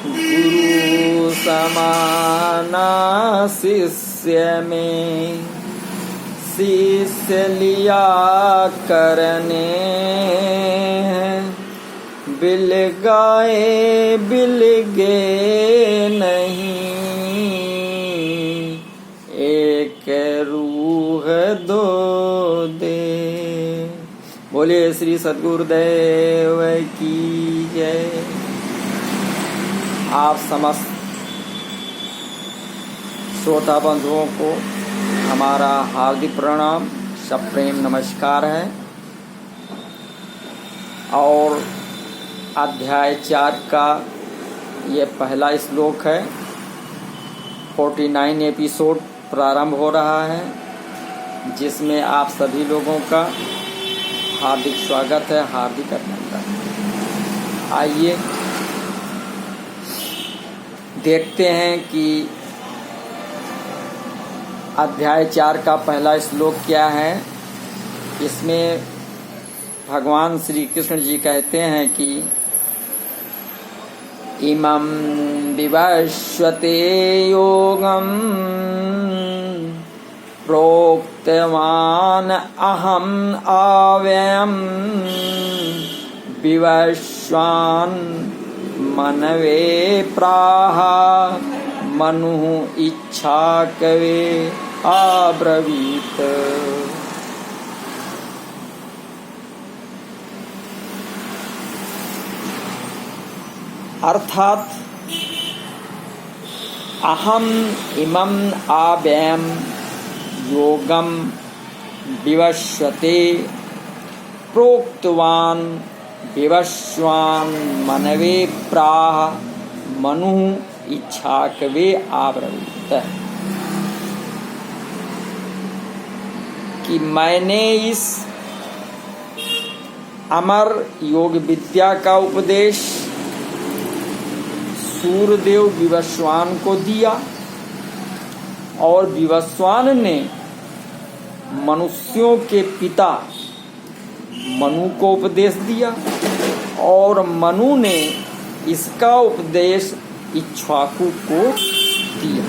गुरु समाना शिष्य में, शिष्य लिया करने, बिल गाए बिलगे नहीं, एक रूह दो दे। बोलिए श्री सद्गुरुदेव की जय। आप समस्त श्रोता बंधुओं को हमारा हार्दिक प्रणाम, सप्रेम नमस्कार है। और अध्याय 4 का ये पहला श्लोक है। 49 एपिसोड प्रारंभ हो रहा है, जिसमें आप सभी लोगों का हार्दिक स्वागत है, हार्दिक अभिनंदन। आइए देखते हैं कि अध्याय 4 का पहला श्लोक क्या है। इसमें भगवान श्री कृष्ण जी कहते हैं कि इमं विवस्वते योगं प्रोक्तवान अहम आव्ययम् विवस्वान् मनवे प्राह मनुः इच्छा कवे आब्रवीत। अर्थात अहम इमं आव्ययम् योगम विवस्वते प्रोक्तवान विवस्वान मनवे प्राह मनु इच्छाकवे आब्रवीत। कि मैंने इस अमर योग विद्या का उपदेश सूर्यदेव विवस्वान को दिया और विवस्वान ने मनुष्यों के पिता मनु को उपदेश दिया और मनु ने इसका उपदेश इक्ष्वाकु को दिया।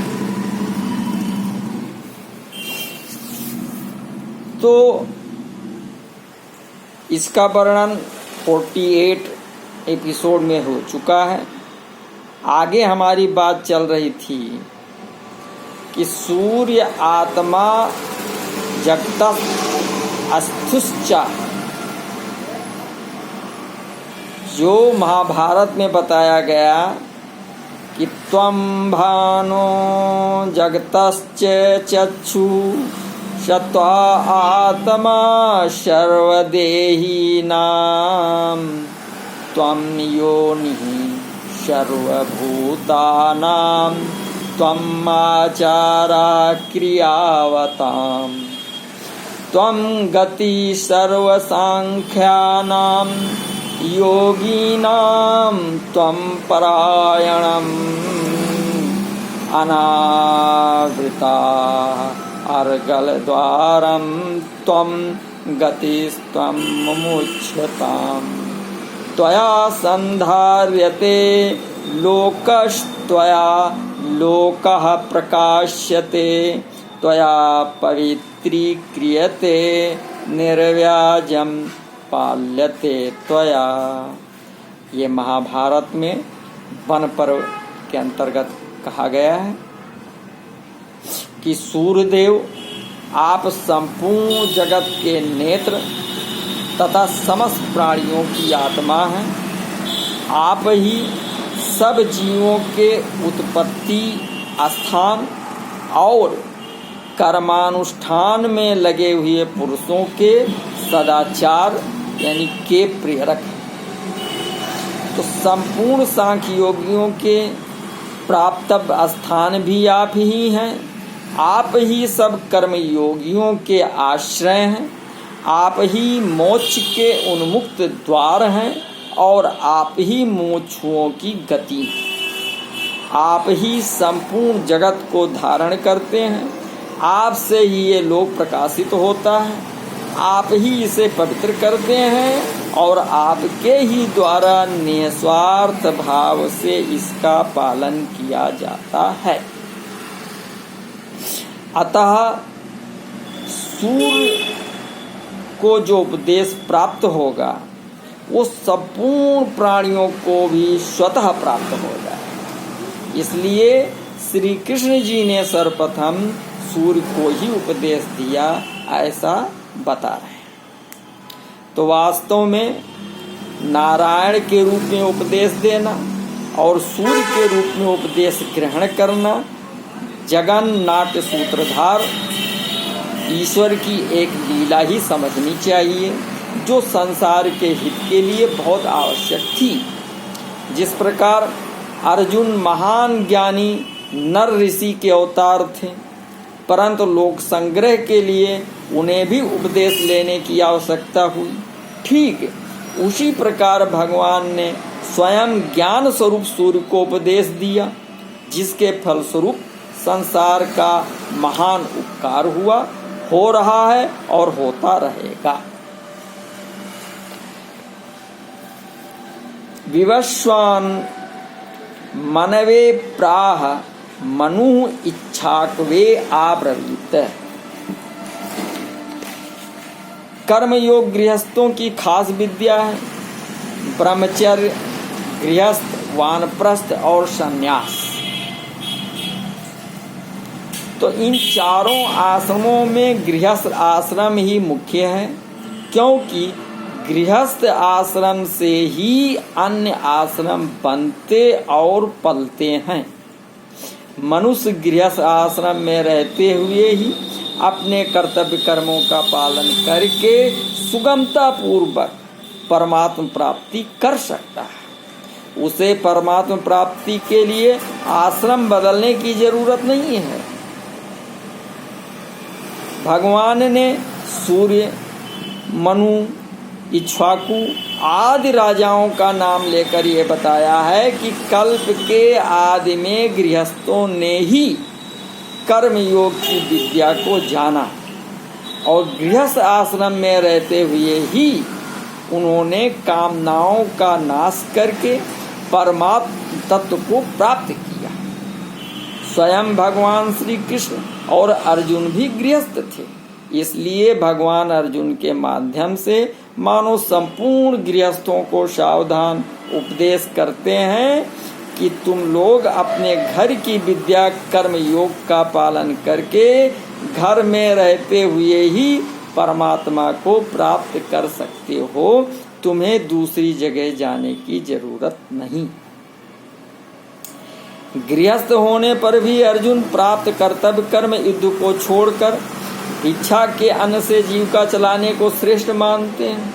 तो इसका वर्णन 48 एपिसोड में हो चुका है। आगे हमारी बात चल रही थी कि सूर्य आत्मा जगतः अस्थुश्च, जो महाभारत में बताया गया कि त्वं भानो जगतश्च चक्षु शत्वा आत्मा सर्वदेहिनां त्वं योनिः सर्वभूतानां त्वम् आचारा क्रियावताम् त्वं गति सर्वसांख्यानां योगिनां त्वं परायणम् अनावृता अर्गलद्वारं त्वं गतिस्त्वं मुमुच्यताम् त्वया संधार्यते लोकस्त्वया लोकः प्रकाश्यते त्वया पवित्रीक्रियते निर्व्याजं पाल्यते त्वया। ये महाभारत में वन पर्व के अंतर्गत कहा गया है कि सूर्यदेव आप संपूर्ण जगत के नेत्र तथा समस्त प्राणियों की आत्मा हैं। आप ही सब जीवों के उत्पत्ति स्थान और कर्मानुष्ठान में लगे हुए पुरुषों के सदाचार यानी के प्रेरक हैं। तो संपूर्ण सांख्य योगियों के प्राप्त स्थान भी आप ही हैं। आप ही सब कर्म योगियों के आश्रय हैं। आप ही मोक्ष के उन्मुक्त द्वार हैं और आप ही मोक्षुओं की गति। आप ही संपूर्ण जगत को धारण करते हैं। आपसे ही ये लोक प्रकाशित होता है। आप ही इसे पवित्र करते हैं और आपके ही द्वारा निस्वार्थ भाव से इसका पालन किया जाता है। अतः सूर्य को जो उपदेश प्राप्त होगा वो संपूर्ण प्राणियों को भी स्वतः प्राप्त हो जाए। इसलिए श्री कृष्ण जी ने सर्वप्रथम सूर्य को ही उपदेश दिया, ऐसा बता रहे हैं। तो वास्तव में नारायण के रूप में उपदेश देना और सूर्य के रूप में उपदेश ग्रहण करना जगन्नाथ सूत्रधार ईश्वर की एक लीला ही समझनी चाहिए, जो संसार के हित के लिए बहुत आवश्यक थी। जिस प्रकार अर्जुन महान ज्ञानी नर ऋषि के अवतार थे, परंतु लोक संग्रह के लिए उन्हें भी उपदेश लेने की आवश्यकता हुई, ठीक उसी प्रकार भगवान ने स्वयं ज्ञान स्वरूप सूर्य को उपदेश दिया, जिसके फलस्वरूप संसार का महान उपकार हुआ, हो रहा है और होता रहेगा। विवस्वान मनवे प्राह मनु इच्छाकवे आब्रवीत। कर्मयोग गृहस्थों की खास विद्या है। ब्रह्मचर्य, गृहस्थ, वानप्रस्थ और संन्यास। तो इन चारों आश्रमों में गृहस्थ आश्रम ही मुख्य है, क्योंकि गृहस्थ आश्रम से ही अन्य आश्रम बनते और पलते हैं। मनुष्य गृहस्थ आश्रम में रहते हुए ही अपने कर्तव्य कर्मों का पालन करके सुगमता पूर्वक परमात्मा प्राप्ति कर सकता है। उसे परमात्मा प्राप्ति के लिए आश्रम बदलने की जरूरत नहीं है। भगवान ने सूर्य, मनु, इक्ष्वाकु आदि राजाओं का नाम लेकर ये बताया है कि कल्प के आदि में गृहस्थों ने ही कर्मयोग की विद्या को जाना और गृहस्थ आश्रम में रहते हुए ही उन्होंने कामनाओं का नाश करके परमात्म तत्व को प्राप्त किया। स्वयं भगवान श्री कृष्ण और अर्जुन भी गृहस्थ थे, इसलिए भगवान अर्जुन के माध्यम से मानो संपूर्ण गृहस्थों को सावधान उपदेश करते हैं कि तुम लोग अपने घर की विद्या कर्म योग का पालन करके घर में रहते हुए ही परमात्मा को प्राप्त कर सकते हो। तुम्हें दूसरी जगह जाने की जरूरत नहीं। गृहस्थ होने पर भी अर्जुन प्राप्त कर्तव्य कर्म युद्ध को छोड़कर इच्छा के अन्न से जीविका चलाने को श्रेष्ठ मानते हैं,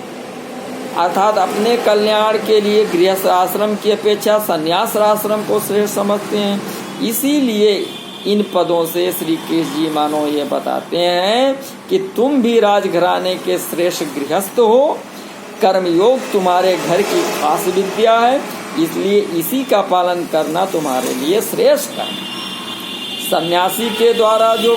अर्थात अपने कल्याण के लिए गृहस्थ आश्रम की अपेक्षा संन्यास आश्रम को श्रेष्ठ समझते हैं। इसीलिए इन पदों से श्री कृष्ण जी मानो ये बताते हैं कि तुम भी राजघराने के श्रेष्ठ गृहस्थ हो। कर्मयोग तुम्हारे घर की खास विद्या है, इसलिए इसी का पालन करना तुम्हारे लिए श्रेष्ठ है। सन्यासी के द्वारा जो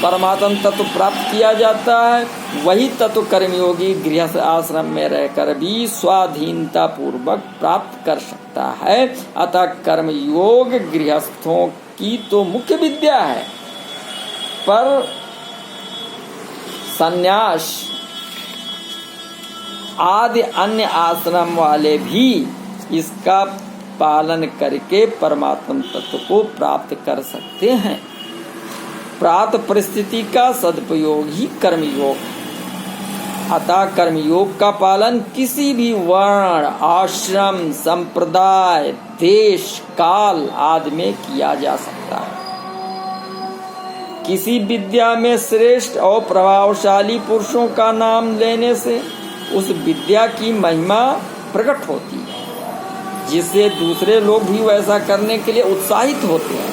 परमात्म तत्व प्राप्त किया जाता है, वही तत्व कर्मयोगी गृहस्थ आश्रम में रहकर भी स्वाधीनता पूर्वक प्राप्त कर सकता है। अतः कर्मयोग गृहस्थों की तो मुख्य विद्या है, पर सन्यास आदि अन्य आश्रम वाले भी इसका पालन करके परमात्म तत्व को प्राप्त कर सकते हैं। प्राप्त परिस्थिति का सदुपयोग ही कर्मयोग है। अतः कर्मयोग का पालन किसी भी वर्ण, आश्रम, संप्रदाय, देश, काल आदि में किया जा सकता है। किसी विद्या में श्रेष्ठ और प्रभावशाली पुरुषों का नाम लेने से उस विद्या की महिमा प्रकट होती है, जिससे दूसरे लोग भी वैसा करने के लिए उत्साहित होते हैं।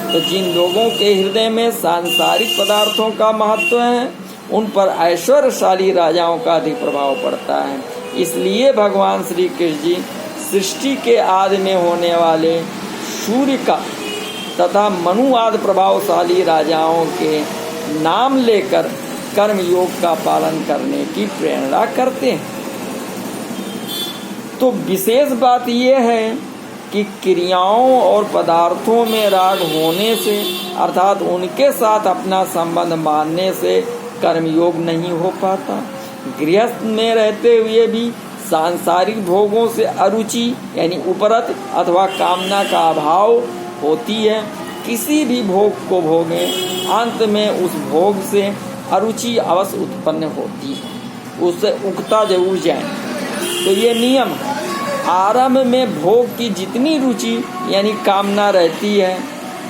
तो जिन लोगों के हृदय में सांसारिक पदार्थों का महत्व है, उन पर ऐश्वर्यशाली राजाओं का अधिक प्रभाव पड़ता है। इसलिए भगवान श्री कृष्ण जी सृष्टि के आदि में होने वाले सूर्य का तथा मनु आदि प्रभावशाली राजाओं के नाम लेकर कर्मयोग का पालन करने की प्रेरणा करते हैं। तो विशेष बात यह है कि क्रियाओं और पदार्थों में राग होने से अर्थात उनके साथ अपना संबंध मानने से कर्मयोग नहीं हो पाता। गृहस्थ में रहते हुए भी सांसारिक भोगों से अरुचि यानी उपरत अथवा कामना का अभाव होती है। किसी भी भोग को भोगें, अंत में उस भोग से अरुचि अवश्य उत्पन्न होती है, उससे उगता जरूर जाए। तो ये नियम है। आरंभ में भोग की जितनी रुचि यानी कामना रहती है,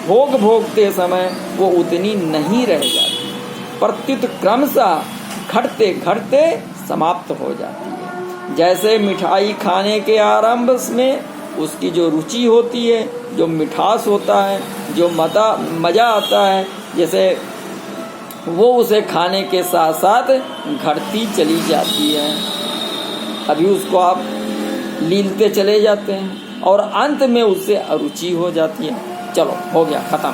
भोग भोगते समय वो उतनी नहीं रह जाती, प्रत्युत क्रमशः घटते घटते समाप्त हो जाती है। जैसे मिठाई खाने के आरंभ में उसकी जो रुचि होती है, जो मिठास होता है, जो मज़ा आता है, जैसे वो उसे खाने के साथ साथ घटती चली जाती है। अभी उसको आप लीलते चले जाते हैं और अंत में उससे अरुचि हो जाती है। चलो हो गया, खत्म।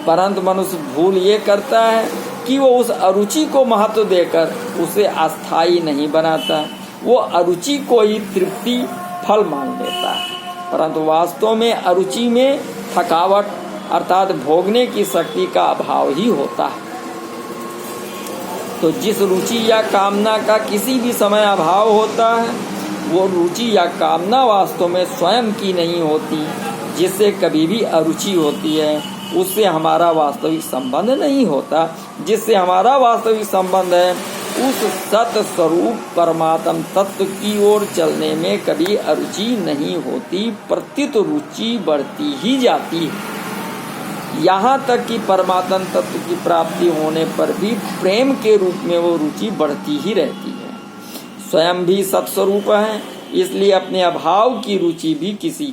परंतु मनुष्य भूल ये करता है कि वो उस अरुचि को महत्व देकर उसे अस्थायी नहीं बनाता, वो अरुचि को ही तृप्ति फल मान लेता है। परंतु वास्तव में अरुचि में थकावट अर्थात भोगने की शक्ति का अभाव ही होता है। तो जिस रुचि या कामना का किसी भी समय अभाव होता है, वो रुचि या कामना वास्तव में स्वयं की नहीं होती। जिससे कभी भी अरुचि होती है, उससे हमारा वास्तविक संबंध नहीं होता। जिससे हमारा वास्तविक संबंध है, उस सत स्वरूप परमात्म तत्व की ओर चलने में कभी अरुचि नहीं होती, प्रत्युत रुचि बढ़ती ही जाती है। यहाँ तक कि परमात्म तत्व की प्राप्ति होने पर भी प्रेम के रूप में वो रुचि बढ़ती ही रहती है। स्वयं भी सत्स्वरूप है, इसलिए अपने अभाव की रुचि भी किसी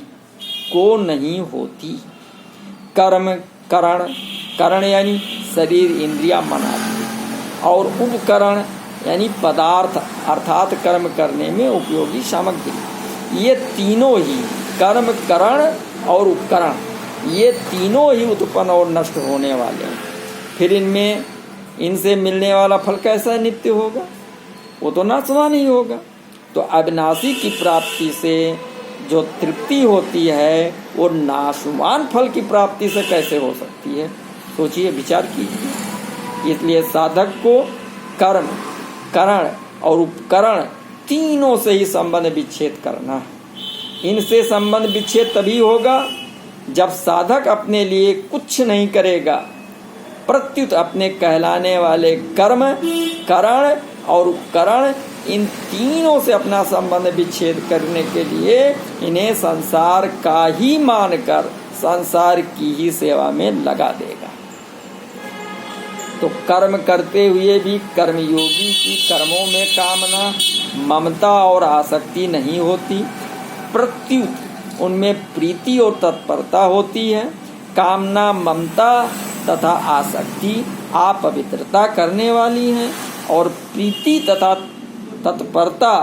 को नहीं होती। कर्म करण यानी शरीर, इंद्रिया, मन आदि, और उपकरण यानी पदार्थ अर्थात कर्म करने में उपयोगी सामग्री, ये तीनों ही कर्म, करण और उपकरण, ये तीनों ही उत्पन्न और नष्ट होने वाले हैं। फिर इनसे मिलने वाला फल कैसा नित्य होगा? वो तो नाशवान ही होगा। तो अविनाशी की प्राप्ति से जो तृप्ति होती है, वो नाशवान फल की प्राप्ति से कैसे हो सकती है? सोचिए, विचार कीजिए। इसलिए साधक को कर्म, करण और उपकरण तीनों से ही संबंध विच्छेद करना है। इनसे संबंध विच्छेद तभी होगा जब साधक अपने लिए कुछ नहीं करेगा, प्रत्युत अपने कहलाने वाले कर्म, करण और उपकरण इन तीनों से अपना संबंध विच्छेद करने के लिए इन्हें संसार का ही मानकर संसार की ही सेवा में लगा देगा। तो कर्म करते हुए भी कर्मयोगी की कर्मों में कामना, ममता और आसक्ति नहीं होती, प्रत्युत उनमें प्रीति और तत्परता होती है। कामना, ममता तथा आसक्ति अपवित्रता करने वाली हैं और प्रीति तथा तत्परता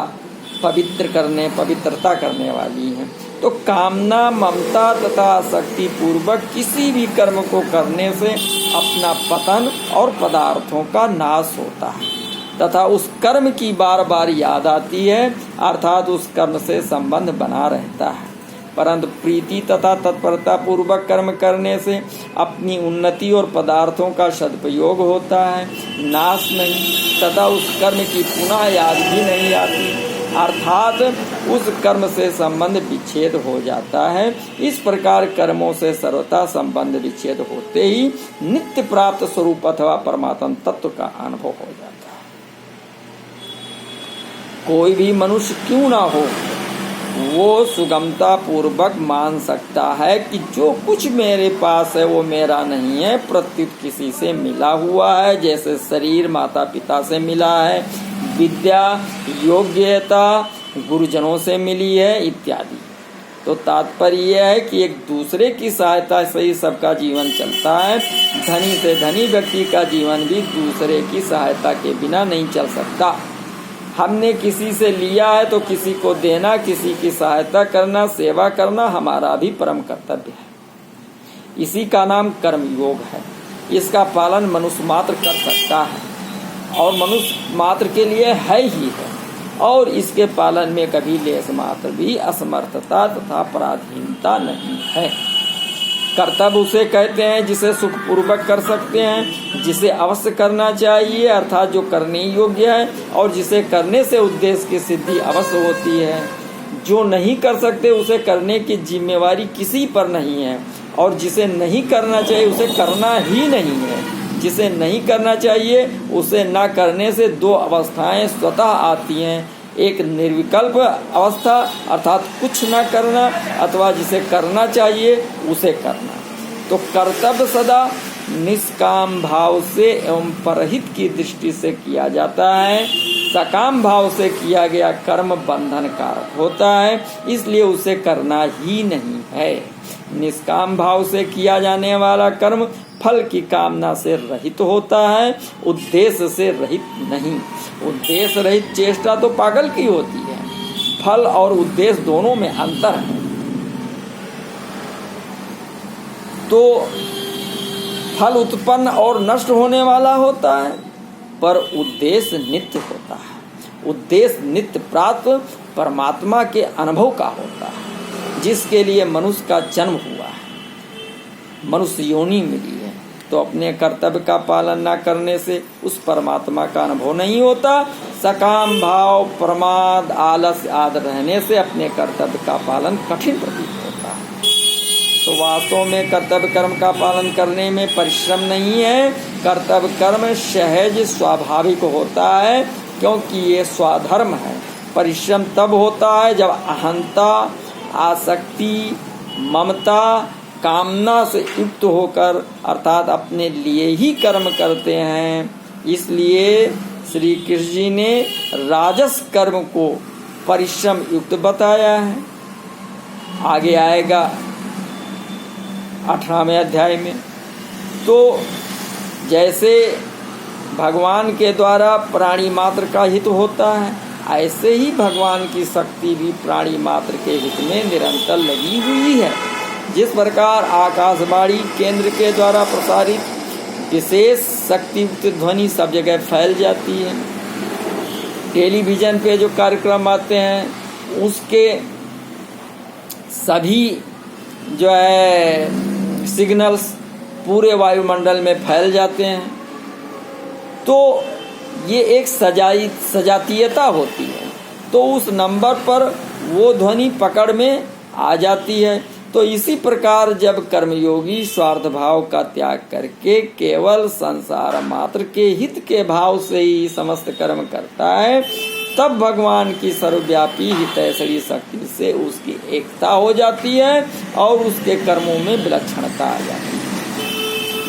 पवित्रता करने वाली है। तो कामना, ममता तथा आसक्ति पूर्वक किसी भी कर्म को करने से अपना पतन और पदार्थों का नाश होता है तथा उस कर्म की बार बार याद आती है, अर्थात उस कर्म से संबंध बना रहता है। परंतु प्रीति तथा तत्परता पूर्वक कर्म करने से अपनी उन्नति और पदार्थों का सदुपयोग होता है, नाश नहीं, तथा उस कर्म की पुनः याद भी नहीं आती, अर्थात उस कर्म से संबंध विच्छेद हो जाता है। इस प्रकार कर्मों से सर्वथा संबंध विच्छेद होते ही नित्य प्राप्त स्वरूप अथवा परमात्म तत्व का अनुभव हो जाता है। कोई भी मनुष्य क्यों ना हो, वो सुगमता पूर्वक मान सकता है कि जो कुछ मेरे पास है वो मेरा नहीं है, प्रत्युत किसी से मिला हुआ है। जैसे शरीर माता पिता से मिला है, विद्या योग्यता गुरुजनों से मिली है इत्यादि। तो तात्पर्य यह है कि एक दूसरे की सहायता से ही सबका जीवन चलता है। धनी से धनी व्यक्ति का जीवन भी दूसरे की सहायता के बिना नहीं चल सकता। हमने किसी से लिया है तो किसी को देना, किसी की सहायता करना, सेवा करना हमारा भी परम कर्तव्य है। इसी का नाम कर्म योग है। इसका पालन मनुष्य मात्र कर सकता है और मनुष्य मात्र के लिए है ही है। और इसके पालन में कभी लेस मात्र भी असमर्थता तथा पराधीनता नहीं है। कर्तव्य उसे कहते हैं जिसे सुखपूर्वक कर सकते हैं, जिसे अवश्य करना चाहिए अर्थात जो करने योग्य है, और जिसे करने से उद्देश्य की सिद्धि अवश्य होती है। जो नहीं कर सकते उसे करने की जिम्मेवारी किसी पर नहीं है, और जिसे नहीं करना चाहिए उसे करना ही नहीं है। जिसे नहीं करना चाहिए उसे न करने से दो अवस्थाएं स्वतः आती हैं, एक निर्विकल्प अवस्था अर्थात कुछ न करना, अथवा जिसे करना चाहिए उसे करना। तो कर्तव्य सदा निष्काम भाव से एवं परहित की दृष्टि से किया जाता है। सकाम भाव से किया गया कर्म बंधन कारक होता है, इसलिए उसे करना ही नहीं है। निष्काम भाव से किया जाने वाला कर्म फल की कामना से रहित होता है, उद्देश्य से रहित नहीं। उद्देश्य रहित चेष्टा तो पागल की होती है। फल और उद्देश्य दोनों में अंतर है। तो फल उत्पन्न और नष्ट होने वाला होता है, पर उद्देश्य नित्य होता है। उद्देश्य नित्य प्राप्त परमात्मा के अनुभव का होता है, जिसके लिए मनुष्य का जन्म हुआ है, मनुष्य योनि मिली है। तो अपने कर्तव्य का पालन न करने से उस परमात्मा का अनुभव नहीं होता। सकाम भाव, प्रमाद, आलस्य आदि रहने से अपने कर्तव्य का पालन कठिन प्रतीत होता है। तो वास्तव में कर्तव्य कर्म का पालन करने में परिश्रम नहीं है। कर्तव्य कर्म सहज स्वाभाविक होता है, क्योंकि ये स्वधर्म है। परिश्रम तब होता है जब अहंता, आसक्ति, ममता, कामना से युक्त होकर अर्थात अपने लिए ही कर्म करते हैं। इसलिए श्री कृष्ण जी ने राजस कर्म को परिश्रम युक्त बताया है। आगे आएगा 18वें अध्याय में। तो जैसे भगवान के द्वारा प्राणी मात्र का हित होता है, ऐसे ही भगवान की शक्ति भी प्राणी मात्र के हित में निरंतर लगी हुई है। जिस प्रकार आकाशवाणी केंद्र के द्वारा प्रसारित विशेष शक्तियुक्त ध्वनि सब जगह फैल जाती है, टेलीविज़न पे जो कार्यक्रम आते हैं उसके सभी जो है सिग्नल्स पूरे वायुमंडल में फैल जाते हैं। तो ये एक सजातीयता होती है, तो उस नंबर पर वो ध्वनि पकड़ में आ जाती है। तो इसी प्रकार जब कर्मयोगी स्वार्थ भाव का त्याग करके केवल संसार मात्र के हित के भाव से ही समस्त कर्म करता है, तब भगवान की सर्वव्यापी हितैषणी शक्ति से उसकी एकता हो जाती है और उसके कर्मों में विलक्षणता आ जाती है।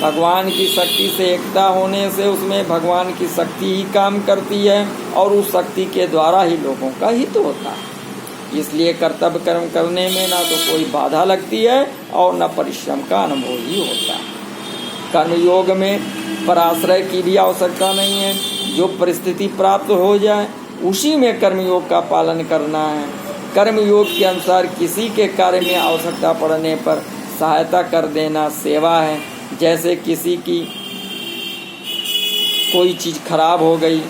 भगवान की शक्ति से एकता होने से उसमें भगवान की शक्ति ही काम करती है और उस शक्ति के द्वारा ही लोगों का हित होता है। इसलिए कर्तव्य कर्म करने में ना तो कोई बाधा लगती है और न परिश्रम का अनुभव ही होता है। कर्मयोग में पराश्रय की भी आवश्यकता नहीं है। जो परिस्थिति प्राप्त हो जाए उसी में कर्मयोग का पालन करना है। कर्मयोग के अनुसार किसी के कार्य में आवश्यकता पड़ने पर सहायता कर देना सेवा है। जैसे किसी की कोई चीज़ खराब हो गई,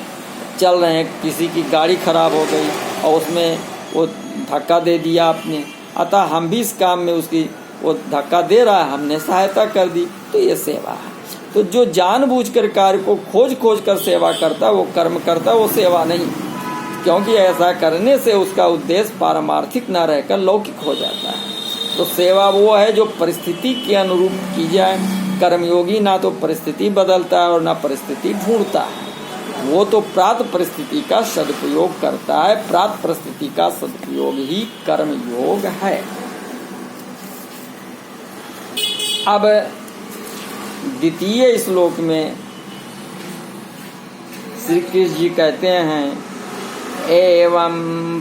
चल रहे हैं, किसी की गाड़ी खराब हो गई और उसमें वो धक्का दे दिया आपने, अतः हम भी इस काम में उसकी वो धक्का दे रहा है, हमने सहायता कर दी, तो ये सेवा है। तो जो जानबूझकर कार्य को खोज कर सेवा करता, वो कर्म करता, वो सेवा नहीं, क्योंकि ऐसा करने से उसका उद्देश्य पारमार्थिक न रहकर लौकिक हो जाता है। तो सेवा वो है जो परिस्थिति के अनुरूप की जाए। कर्मयोगी ना तो परिस्थिति बदलता है और ना परिस्थिति ढूंढता है, वो तो प्राप्त परिस्थिति का सदुपयोग करता है। प्राप्त परिस्थिति का सदुपयोग ही कर्मयोग है। अब द्वितीय श्लोक में श्री कृष्ण जी कहते हैं, एवं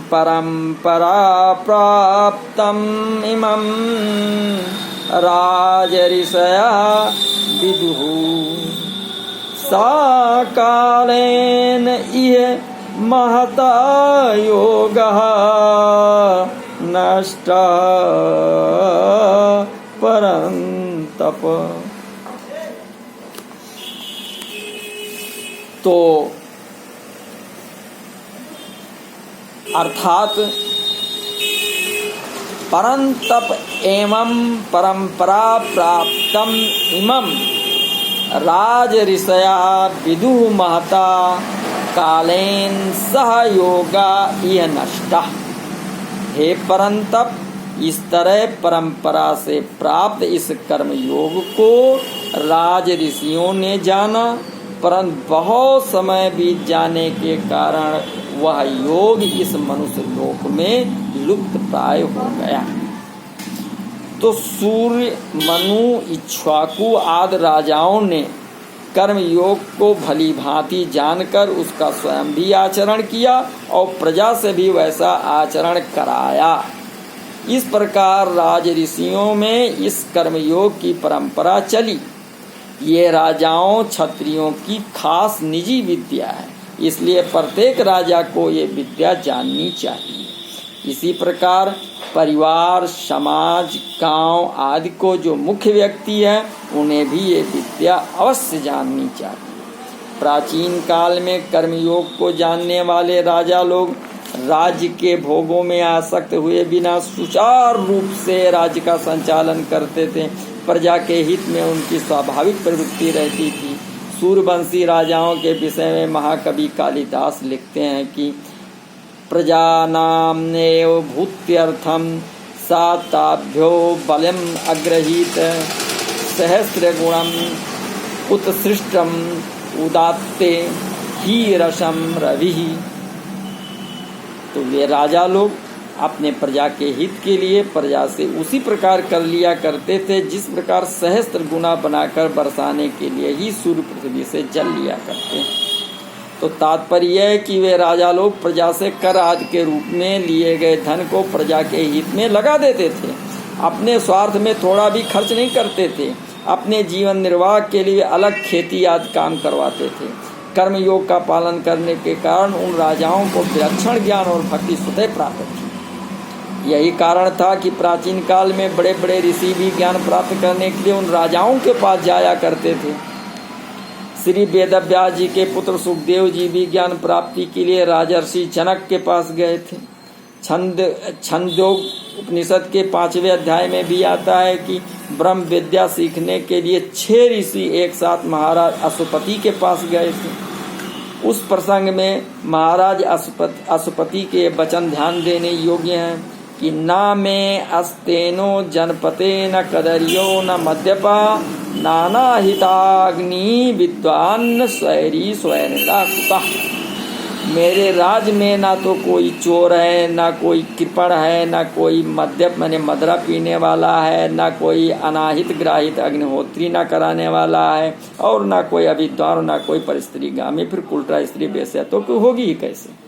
परंपरा प्राप्तम इमं राजऋषया विदुः साकालेन इह महता योगः नष्टा परंतप। तो अर्थात परंतप एवं परंपरा प्राप्तम इमं राज ऋषया विदुः महता कालेन सहयोगा यह नष्टा। हे परंतप, इस तरह परंपरा से प्राप्त इस कर्म योग को राज ऋषियों ने जाना, परंतु बहुत समय बीत जाने के कारण वह योग इस मनुष्य लोक में लुप्त प्राय हो गया। तो सूर्य, मनु, इक्ष्वाकु आदि राजाओं ने कर्म योग को भली भांति जानकर उसका स्वयं भी आचरण किया और प्रजा से भी वैसा आचरण कराया। इस प्रकार राज ऋषियों में इस कर्मयोग की परंपरा चली। ये राजाओं क्षत्रियों की खास निजी विद्या है, इसलिए प्रत्येक राजा को ये विद्या जाननी चाहिए। इसी प्रकार परिवार, समाज, गांव आदि को जो मुख्य व्यक्ति है उन्हें भी ये विद्या अवश्य जाननी चाहिए। प्राचीन काल में कर्मयोग को जानने वाले राजा लोग राज्य के भोगों में आसक्त हुए बिना सुचारू रूप से राज्य का संचालन करते थे। प्रजा के हित में उनकी स्वाभाविक प्रवृत्ति रहती थी। सूर्यवंशी राजाओं के विषय में महाकवि कालिदास लिखते हैं कि प्रजानामेव भूत्यर्थम साताभ्यो बलम अग्रहीत सहस्रगुणम उत्सृष्टम उदात्ते ही रसम रवि। तो वे राजा लोग अपने प्रजा के हित के लिए प्रजा से उसी प्रकार कर लिया करते थे जिस प्रकार सहस्त्र गुना बनाकर बरसाने के लिए ही सूर्य पृथ्वी से जल लिया करते हैं। तो तात्पर्य है कि वे राजा लोग प्रजा से कर आदि के रूप में लिए गए धन को प्रजा के हित में लगा देते थे। अपने स्वार्थ में थोड़ा भी खर्च नहीं करते थे। अपने जीवन निर्वाह के लिए अलग खेती आदि काम करवाते थे। कर्मयोग का पालन करने के कारण उन राजाओं को विलक्षण ज्ञान और भक्ति स्वतः प्राप्त थी। यही कारण था कि प्राचीन काल में बड़े बड़े ऋषि भी ज्ञान प्राप्त करने के लिए उन राजाओं के पास जाया करते थे। श्री वेदव्यास जी के पुत्र सुखदेव जी भी ज्ञान प्राप्ति के लिए राजर्षि जनक के पास गए थे। छंदोग उपनिषद के 5वें अध्याय में भी आता है कि ब्रह्म विद्या सीखने के लिए 6 ऋषि एक साथ महाराज अशुपति के पास गए थे। उस प्रसंग में महाराज अशुपति के वचन ध्यान देने योग्य हैं कि ना में अस्तेनो जनपते न कदरियो न मद्यपा नाना हिताग्नि विद्वान स्वैरी स्वयंता सुता। मेरे राज में ना तो कोई चोर है, ना कोई कृपण है, ना कोई मद्यप माने मदरा पीने वाला है, ना कोई अनाहित ग्राहित अग्निहोत्री ना कराने वाला है, और ना कोई अविद्वान, ना कोई परिस्त्रीगामी। फिर उल्टा स्त्री बेसे तो होगी ही कैसे।